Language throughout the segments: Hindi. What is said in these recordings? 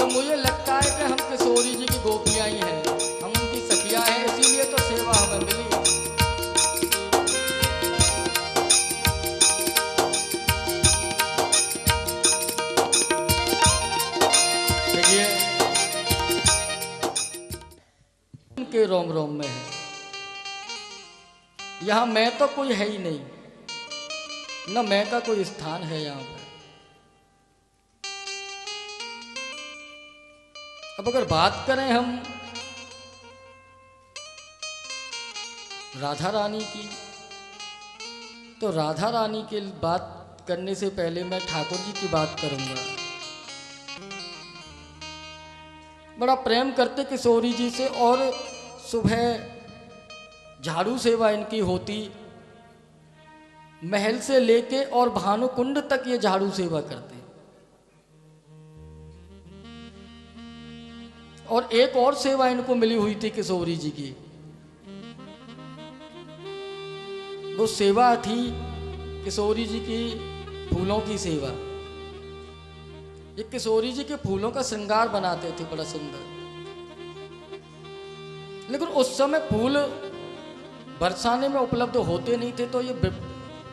मुझे लगता है कि हम किशोरी जी की गोपियां ही हैं, हम उनकी सखियां हैं, इसीलिए तो सेवा हमें मिली। देखिए उनके रोम रोम में है, यहां मैं तो कोई है ही नहीं, न मैं का कोई स्थान है यहां पर। अब अगर बात करें हम राधा रानी की, तो राधा रानी की बात करने से पहले मैं ठाकुर जी की बात करूंगा। बड़ा प्रेम करते किशोरी जी से, और सुबह झाड़ू सेवा इनकी होती, महल से लेके और भानुकुंड तक ये झाड़ू सेवा करते। और एक और सेवा इनको मिली हुई थी किशोरी जी की, वो सेवा थी किशोरी जी की फूलों की सेवा। ये किशोरी जी के फूलों का श्रृंगार बनाते थे बड़ा सुंदर, लेकिन उस समय फूल बरसाने में उपलब्ध होते नहीं थे, तो ये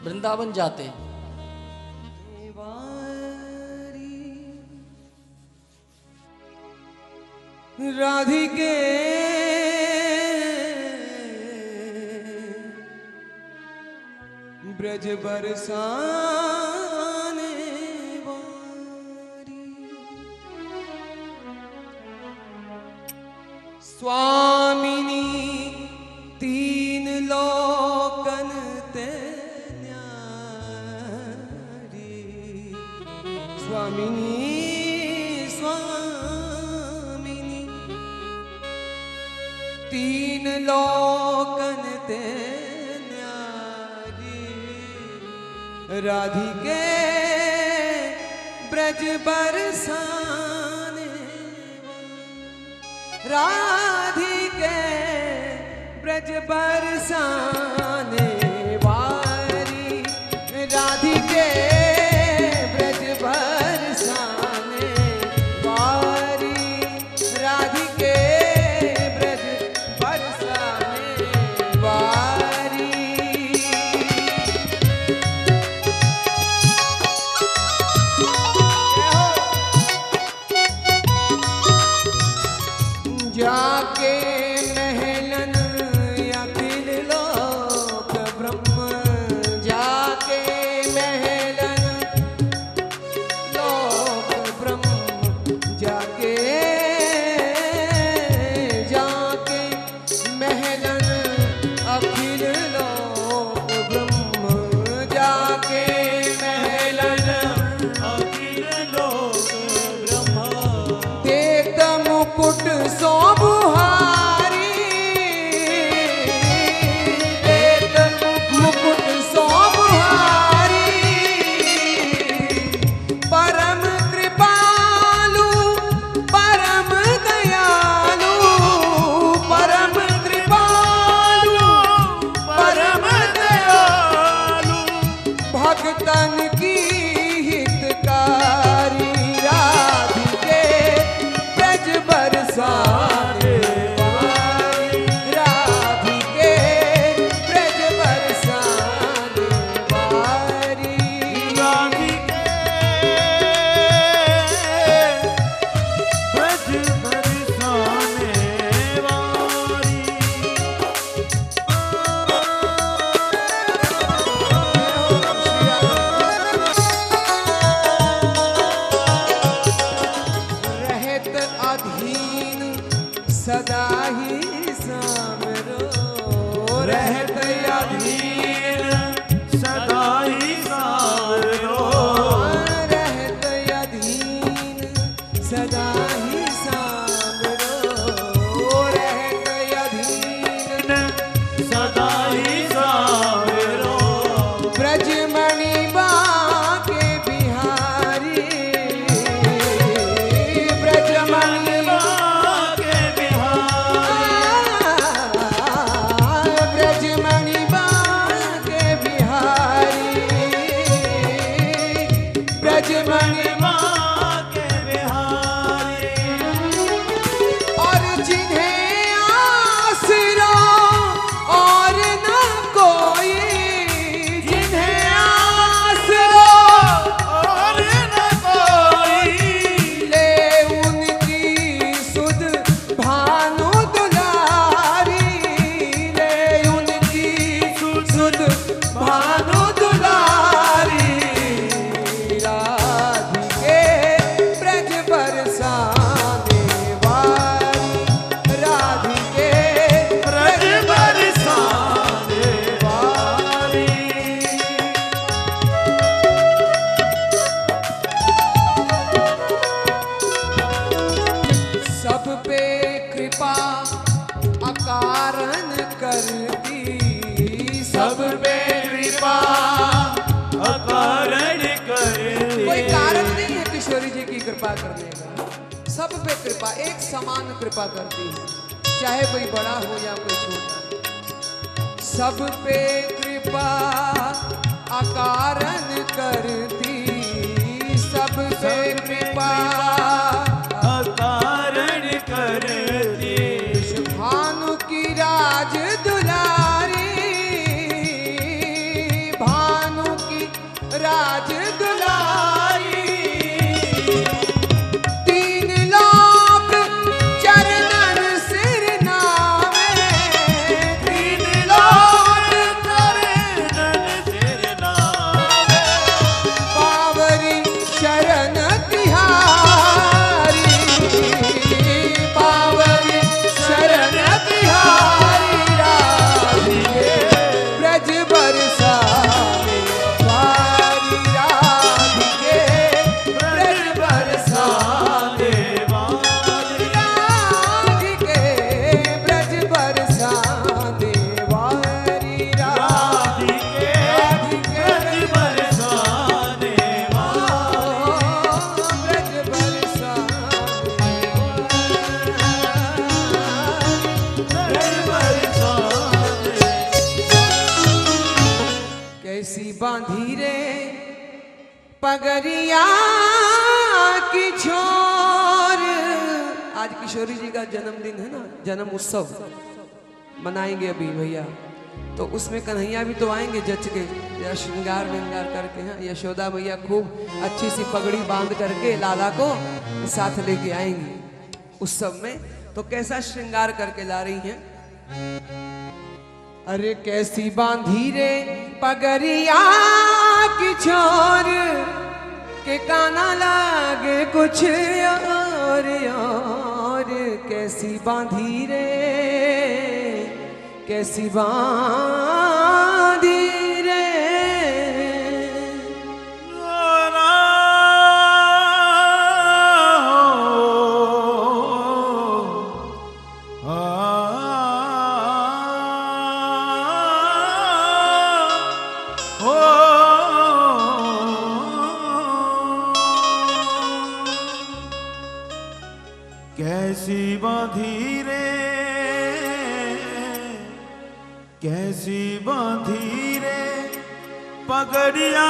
वृंदावन जाते। राधिके ब्रज बरसाने वारी, स्वामिनी तीन लोकन ते न्यारी, स्वामिनी तीन लोकन ते न्यारी, राधिके ब्रज बरसाने, राधिके ब्रज बरसाने वारी, राधिके ब्रज बरसाने वारी, राधिके जाके महलन अखिल लोक ब्रह्म, जाके महलन उनकी हितकारी राधिके ब्रज बरसाने वाली राधिके ब्रज बरसाने वाली ब्रज बरसाने वाली। रहत अधीन सदा ही सामरो रहत अधीन सदा ही सारो रहत अधीन सदा ही सामरो रहत अधीन सदा ही सारो ब्रजमणि बाके बिहारी ब्रजमणि के बिहार ब्रजमणि बाके बिहारी ब्रजमणि के बिहारी और जिन्हें आसरा और न कोई जिन्हें आसरा और न कोई ले उनकी सुध भानु दुलारी ले उनकी सुध भानु दुलारी राधिके ब्रज बरसाने वाली राधिके ब्रज बरसाने वाली। सब पे कृपा अकारण करती सब पे कृपा अकारण करती। कोई कारण नहीं है किशोरी जी की कृपा करने का सब पे कृपा एक समान कृपा करती है चाहे कोई बड़ा हो या कोई छोटा सब पे कृपा अकारण करती सब पे कृपा अकारण करती भानु की राज दुलारी भानु की राज दुलारी तीन लोक चरणन सिर नावे तीन लोक चरणन सिर नावे पावरी शरण तिहारी पावरी शरण तिहारी राधिके ब्रज बरसाने वाली राधिके ब्रज बरसाने वाली राधिके ब्रज बरसाने वाली राधिके ब्रज बरसाने वाली ब्रज ब्रज बरसाने। कैसी बांधी रे पगरिया की छोर आज किशोरी जी का जन्मदिन है ना जन्म उत्सव मनाएंगे अभी भैया तो उसमें कन्हैया भी तो आएंगे जच के या श्रृंगार विंगार करके हैं यशोदा भैया खूब अच्छी सी पगड़ी बांध करके लाला को साथ लेके आएंगी उत्सव में तो कैसा श्रृंगार करके ला रही हैं अरे कैसी बांधी रे पगरिया की छोर के काना लागे कुछ और कैसी बांधी रे कैसी बांधी रे कैसी बांधी रे कैसी बांधी रे पगड़िया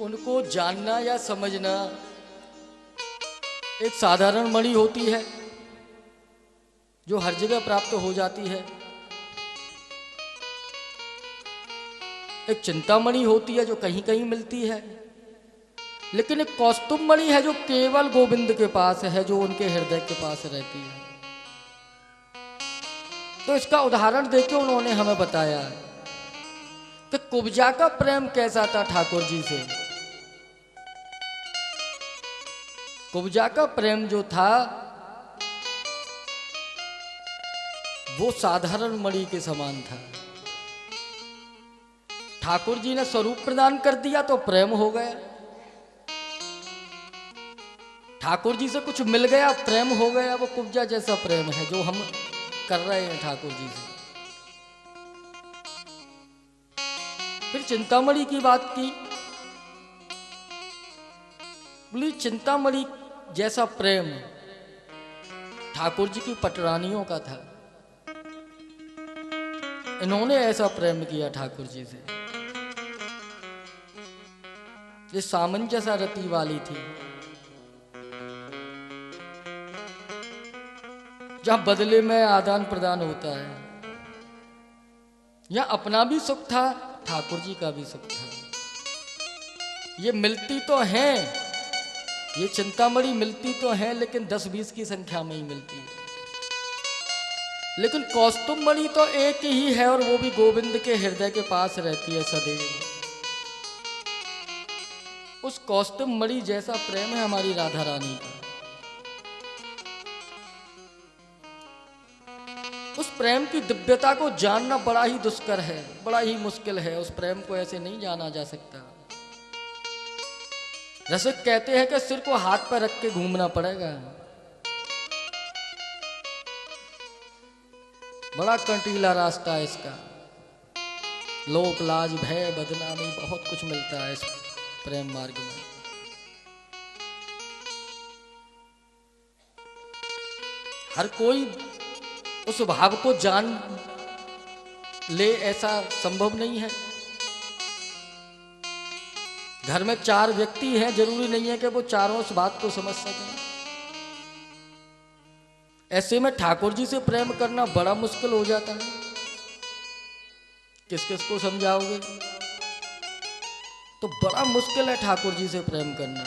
उनको जानना या समझना एक साधारण मणि होती है जो हर जगह प्राप्त हो जाती है, एक चिंतामणि होती है जो कहीं कहीं मिलती है, लेकिन एक कौस्तुभ मणि है जो केवल गोविंद के पास है, जो उनके हृदय के पास रहती है। तो इसका उदाहरण देके उन्होंने हमें बताया कि कुब्जा का प्रेम कैसा था ठाकुर जी से। कुब्जा का प्रेम जो था वो साधारण मणि के समान था। ठाकुर जी ने स्वरूप प्रदान कर दिया तो प्रेम हो गया, ठाकुर जी से कुछ मिल गया प्रेम हो गया। वो कुब्जा जैसा प्रेम है जो हम कर रहे हैं ठाकुर जी से। फिर चिंतामणि की बात की, बोली चिंतामणि जैसा प्रेम ठाकुर जी की पटरानियों का था। इन्होंने ऐसा प्रेम किया ठाकुर जी से। ये सामंजस्य रति वाली थी, जहां बदले में आदान प्रदान होता है। यहां अपना भी सुख था, ठाकुर जी का भी सुख था। ये मिलती तो हैं, ये चिंतामणि मिलती तो है, लेकिन 10-20 की संख्या में ही मिलती है। लेकिन कौस्तुभ मणि तो एक ही है, और वो भी गोविंद के हृदय के पास रहती है सदैव। उस कौस्तुभ मणि जैसा प्रेम है हमारी राधा रानी का। उस प्रेम की दिव्यता को जानना बड़ा ही दुष्कर है, बड़ा ही मुश्किल है। उस प्रेम को ऐसे नहीं जाना जा सकता। रसिक कहते हैं कि सिर को हाथ पर रख के घूमना पड़ेगा। बड़ा कंटीला रास्ता है इसका। लोक लाज भय बदनामी बहुत कुछ मिलता है इस प्रेम मार्ग में। हर कोई उस भाव को जान ले ऐसा संभव नहीं है। घर में 4 व्यक्ति हैं, जरूरी नहीं है कि वो चारों उस बात को समझ सकें। ऐसे में ठाकुर जी से प्रेम करना बड़ा मुश्किल हो जाता है। किस किस को समझाओगे? तो बड़ा मुश्किल है ठाकुर जी से प्रेम करना।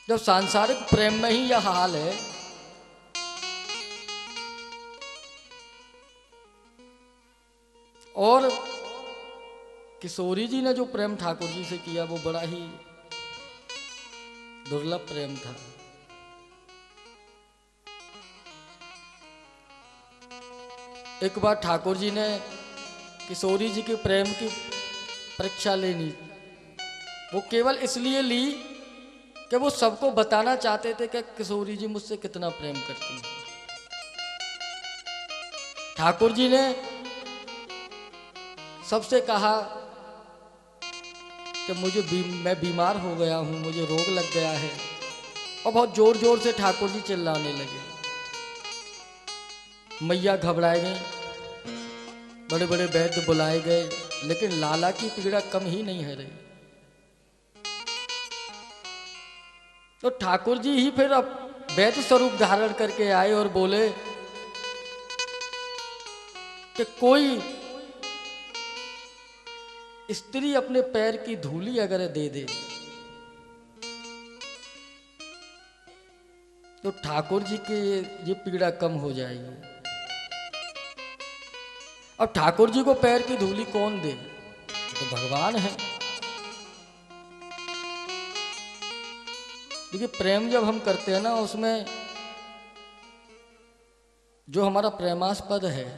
जब सांसारिक प्रेम में ही यह हाल है, और किशोरी जी ने जो प्रेम ठाकुर जी से किया वो बड़ा ही दुर्लभ प्रेम था। एक बार ठाकुर जी ने किशोरी जी के प्रेम की परीक्षा लेनी, वो केवल इसलिए ली कि वो सबको बताना चाहते थे कि किशोरी जी मुझसे कितना प्रेम करती हैं। ठाकुर जी ने सबसे कहा कि मैं बीमार हो गया हूं, मुझे रोग लग गया है। और बहुत जोर जोर से ठाकुर जी चिल्लाने लगे। मैया घबराए गई, बड़े बड़े वैद्य बुलाए गए, लेकिन लाला की पीड़ा कम ही नहीं है रही। तो ठाकुर जी ही फिर अब वैद्य स्वरूप धारण करके आए और बोले कि कोई स्त्री अपने पैर की धूली अगर दे दे तो ठाकुर जी की ये पीड़ा कम हो जाएगी। अब ठाकुर जी को पैर की धूली कौन दे? तो भगवान है। देखिए, प्रेम जब हम करते हैं ना, उसमें जो हमारा प्रेमास्पद है,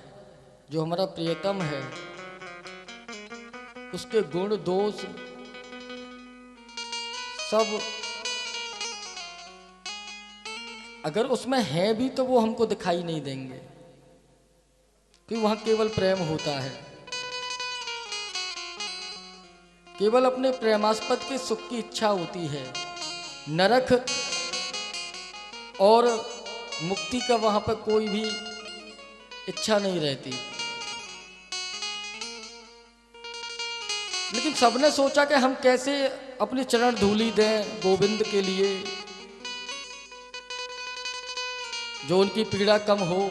जो हमारा प्रियतम है, उसके गुण दोष सब अगर उसमें है भी तो वो हमको दिखाई नहीं देंगे, क्योंकि वहां केवल प्रेम होता है। केवल अपने प्रेमास्पद के सुख की इच्छा होती है। नरक और मुक्ति का वहां पर कोई भी इच्छा नहीं रहती। लेकिन सबने सोचा कि हम कैसे अपनी चरण धूली दें गोविंद के लिए, जो उनकी पीड़ा कम हो।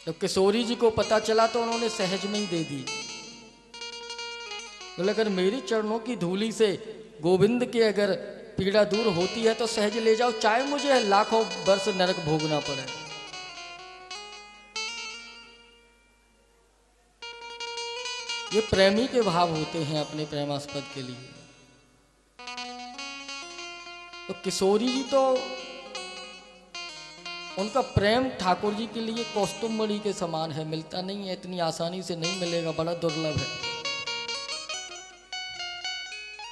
जब किशोरी जी को पता चला तो उन्होंने सहज में ही दे दी। बोले अगर मेरी चरणों की धूली से गोविंद की अगर पीड़ा दूर होती है तो सहज ले जाओ, चाहे मुझे लाखों वर्ष नरक भोगना पड़े। ये प्रेमी के भाव होते हैं अपने प्रेमास्पद के लिए। तो किशोरी जी तो उनका प्रेम ठाकुर जी के लिए कौस्तुभमणि के समान है, मिलता नहीं है, इतनी आसानी से नहीं मिलेगा, बड़ा दुर्लभ है।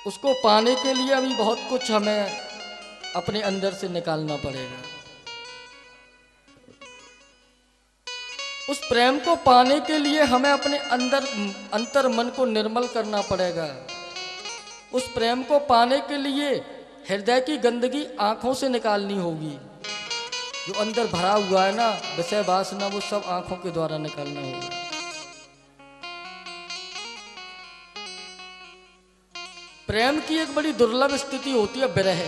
उसको पाने के लिए अभी बहुत कुछ हमें अपने अंदर से निकालना पड़ेगा। उस प्रेम को पाने के लिए हमें अपने अंतर मन को निर्मल करना पड़ेगा। उस प्रेम को पाने के लिए हृदय की गंदगी आंखों से निकालनी होगी। जो अंदर भरा हुआ है ना विषय वासना, वो सब आंखों के द्वारा निकालना होगा। प्रेम की एक बड़ी दुर्लभ स्थिति होती है विरह।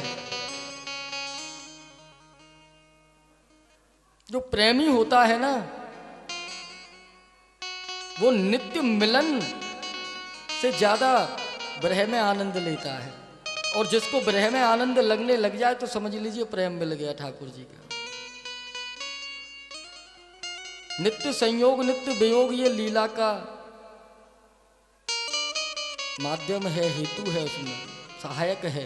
जो प्रेमी होता है ना वो नित्य मिलन से ज्यादा विरह में आनंद लेता है, और जिसको विरह में आनंद लगने लग जाए तो समझ लीजिए प्रेम मिल गया ठाकुर जी का। नित्य संयोग नित्य वियोग ये लीला का माध्यम है, हेतु है, उसमें सहायक है।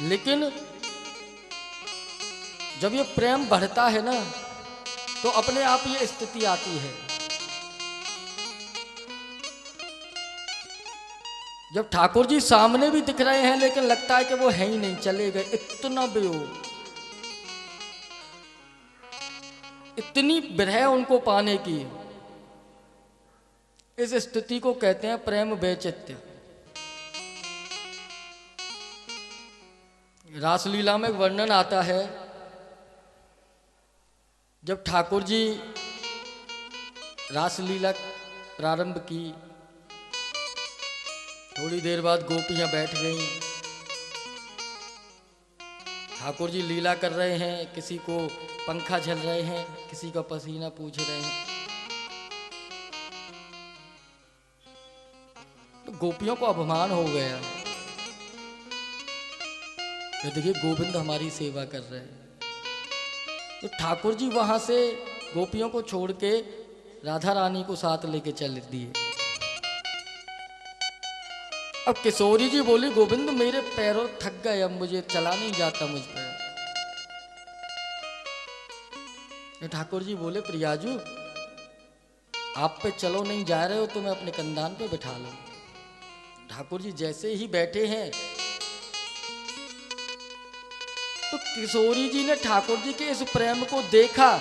लेकिन जब ये प्रेम बढ़ता है ना तो अपने आप ये स्थिति आती है। जब ठाकुर जी सामने भी दिख रहे हैं लेकिन लगता है कि वो है ही नहीं, चले गए, इतना वियोग, इतनी विरह उनको पाने की। इस स्थिति को कहते हैं प्रेम वैचित्य। रासलीला में वर्णन आता है, जब ठाकुर जी रासलीला प्रारंभ की, थोड़ी देर बाद गोपियां बैठ गईं। ठाकुर जी लीला कर रहे हैं, किसी को पंखा झल रहे हैं, किसी का पसीना पूछ रहे हैं। तो गोपियों को अपमान हो गया। तो देखिए गोविंद हमारी सेवा कर रहे हैं। तो ठाकुर जी वहां से गोपियों को छोड़ के राधा रानी को साथ लेके चल दिए। अब किशोरी जी बोली गोविंद मेरे पैरों थक गए, अब मुझे चला नहीं जाता मुझ पर। ठाकुर जी बोले प्रियाजू आप पे चलो नहीं जा रहे हो तो मैं अपने कंधान पे बिठा लूं। ठाकुर जी जैसे ही बैठे हैं तो किशोरी जी ने ठाकुर जी के इस प्रेम को देखा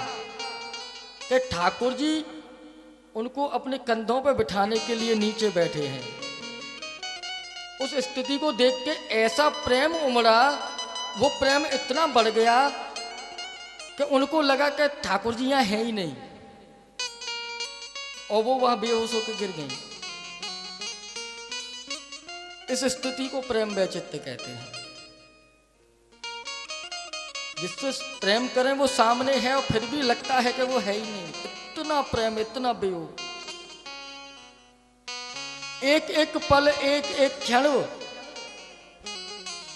कि ठाकुर जी उनको अपने कंधों पर बिठाने के लिए नीचे बैठे हैं। उस स्थिति को देख के ऐसा प्रेम उमड़ा, वो प्रेम इतना बढ़ गया कि उनको लगा कि ठाकुर जी यहां है ही नहीं, और वो वहां बेहोश होकर गिर गई। इस स्थिति को प्रेम वैचित्य कहते हैं। जिससे प्रेम करें वो सामने है और फिर भी लगता है कि वो है ही नहीं। इतना प्रेम, इतना वियोग, एक एक पल, एक एक क्षण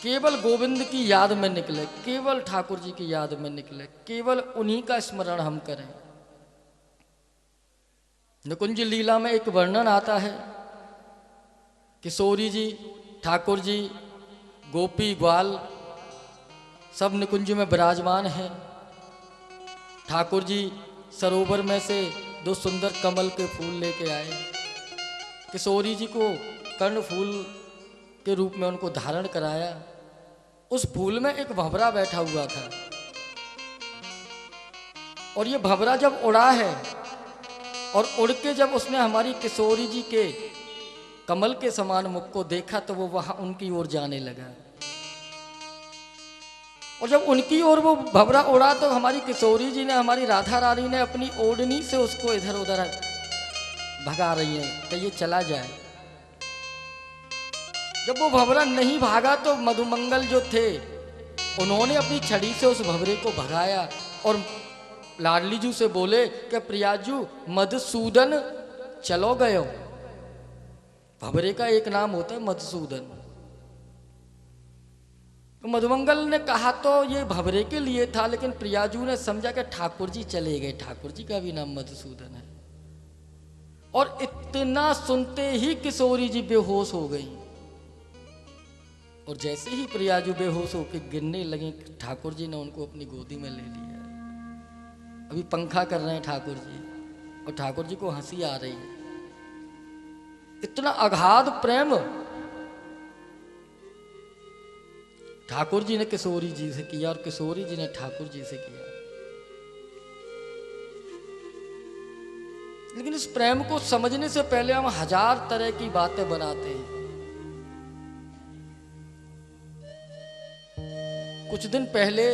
केवल गोविंद की याद में निकले, केवल ठाकुर जी की याद में निकले, केवल उन्हीं का स्मरण हम करें। निकुंज लीला में एक वर्णन आता है, किशोरी जी, ठाकुर जी, गोपी ग्वाल सब निकुंज में विराजमान हैं। ठाकुर जी सरोवर में से 2 सुंदर कमल के फूल लेके आए। किशोरी जी को कर्ण फूल के रूप में उनको धारण कराया। उस फूल में एक भंवरा बैठा हुआ था, और ये भंवरा जब उड़ा है और उड़ के जब उसने हमारी किशोरी जी के कमल के समान मुख को देखा तो वो वहां उनकी ओर जाने लगा। और जब उनकी ओर वो भंवरा उड़ा तो हमारी किशोरी जी ने, हमारी राधा रानी ने अपनी ओढ़नी से उसको इधर उधर भगा रही हैं कि ये चला जाए। जब वो भंवरा नहीं भागा तो मधुमंगल जो थे उन्होंने अपनी छड़ी से उस भंवरे को भगाया और लाडली जू से बोले कि प्रियाजू मधुसूदन चलो गयो। भंवरे का एक नाम होता है मधुसूदन। तो मधुमंगल ने कहा तो ये भंवरे के लिए था, लेकिन प्रियाजू ने समझा कि ठाकुर जी चले गए, ठाकुर जी का भी नाम मधुसूदन है। और इतना सुनते ही किशोरी जी बेहोश हो गई। और जैसे ही प्रियाजू बेहोश होकर गिरने लगे, ठाकुर जी ने उनको अपनी गोदी में ले लिया। अभी पंखा कर रहे हैं ठाकुर जी, और ठाकुर जी को हंसी आ रही है। इतना अगाध प्रेम ठाकुर जी ने किशोरी जी से किया और किशोरी जी ने ठाकुर जी से किया। लेकिन इस प्रेम को समझने से पहले हम हजार तरह की बातें बनाते हैं। कुछ दिन पहले